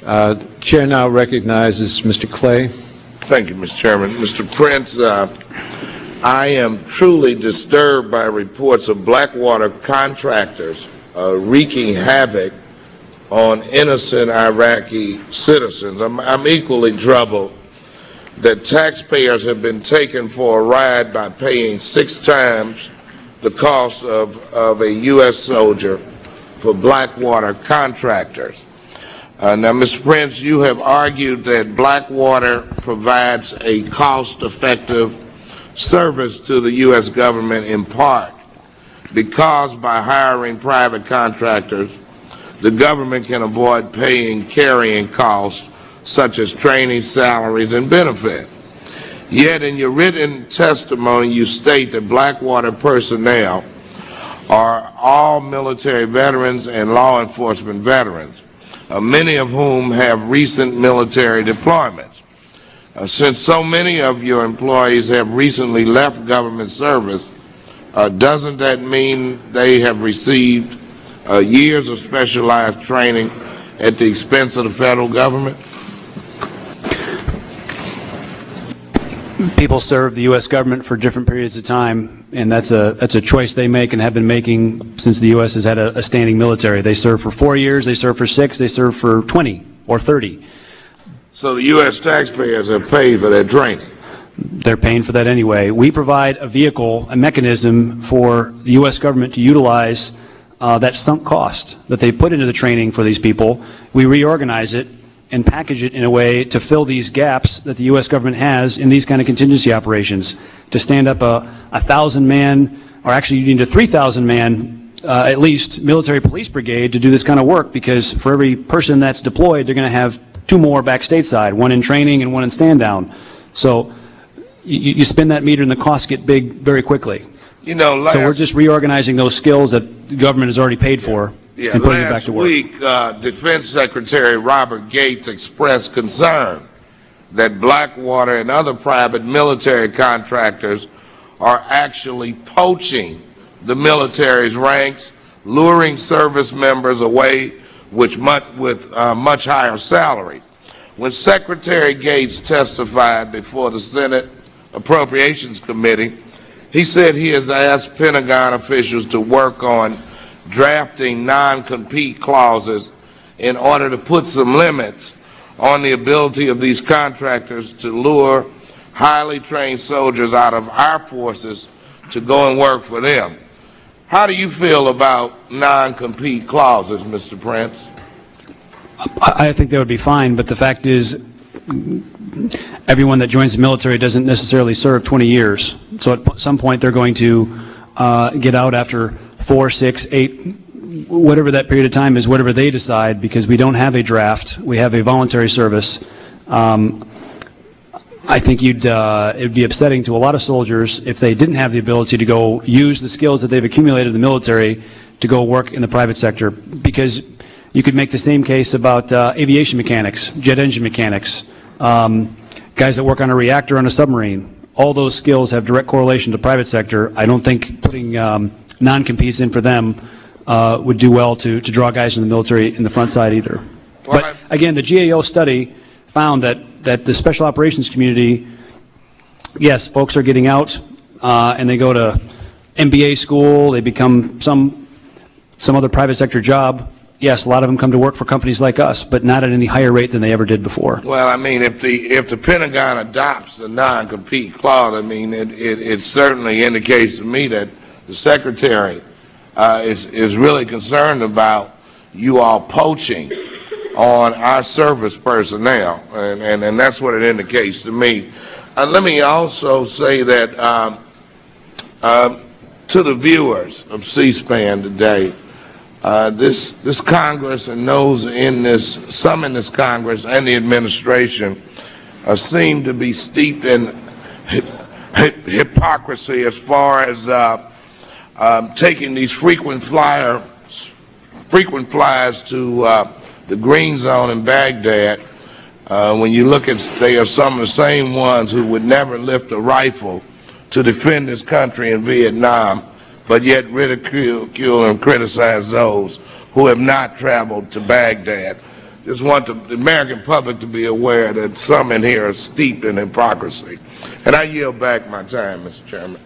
The chair now recognizes Mr. Clay. Thank you, Mr. Chairman. Mr. Prince, I am truly disturbed by reports of Blackwater contractors wreaking havoc on innocent Iraqi citizens. I'm equally troubled that taxpayers have been taken for a ride by paying 6 times the cost of a U.S. soldier for Blackwater contractors. Now, Mr. Prince, you have argued that Blackwater provides a cost-effective service to the U.S. government in part because by hiring private contractors, the government can avoid paying carrying costs such as training, salaries, and benefits. Yet in your written testimony, you state that Blackwater personnel are all military veterans and law enforcement veterans, many of whom have recent military deployments. Since so many of your employees have recently left government service, doesn't that mean they have received years of specialized training at the expense of the federal government? People serve the U.S. government for different periods of time, and that's a choice they make and have been making since the U.S. has had a standing military. They serve for 4 years, they serve for 6, they serve for 20 or 30. So the U.S. taxpayers have paid for that training? They're paying for that anyway. We provide a vehicle, a mechanism for the U.S. government to utilize that sunk cost that they put into the training for these people. We reorganize it and package it in a way to fill these gaps that the U.S. government has in these kind of contingency operations. To stand up a 1,000-man, or actually you need a 3,000-man, at least, military police brigade to do this kind of work, because for every person that's deployed, they're going to have 2 more back stateside, 1 in training and 1 in stand-down. So you spin that meter and the costs get big very quickly. You know, so we're just reorganizing those skills that the government has already paid for. Yeah, and putting it back to work. last week, Defense Secretary Robert Gates expressed concern that Blackwater and other private military contractors are actually poaching the military's ranks, luring service members away with much higher salaries. When Secretary Gates testified before the Senate Appropriations Committee, he said he has asked Pentagon officials to work on drafting non-compete clauses in order to put some limits on the ability of these contractors to lure highly trained soldiers out of our forces to go and work for them. How do you feel about non-compete clauses, Mr. Prince? I think that would be fine, but the fact is everyone that joins the military doesn't necessarily serve 20 years. So at some point they're going to get out after 4, 6, 8, whatever that period of time is, whatever they decide, because we don't have a draft. We have a voluntary service. I think it would be upsetting to a lot of soldiers if they didn't have the ability to go use the skills that they've accumulated in the military to go work in the private sector, because you could make the same case about aviation mechanics, jet engine mechanics, guys that work on a reactor on a submarine. All those skills have direct correlation to private sector. I don't think putting non-competes in for them would do well to draw guys in the military in the front side either. Well, but again, the GAO study found that the special operations community, yes, folks are getting out and they go to MBA school, they become some other private sector job. Yes, a lot of them come to work for companies like us, but not at any higher rate than they ever did before. Well, I mean, if the Pentagon adopts the non-compete clause, I mean, it certainly indicates to me that the Secretary is really concerned about you all poaching on our service personnel, and that's what it indicates to me. Let me also say that to the viewers of C-SPAN today, this Congress and those in some in this Congress and the administration seem to be steeped in hypocrisy as far as taking these frequent flyers to the Green Zone in Baghdad. When you look at, they are some of the same ones who would never lift a rifle to defend this country in Vietnam, but yet ridicule and criticize those who have not traveled to Baghdad. just want the American public to be aware that some in here are steeped in hypocrisy. And I yield back my time, Mr. Chairman.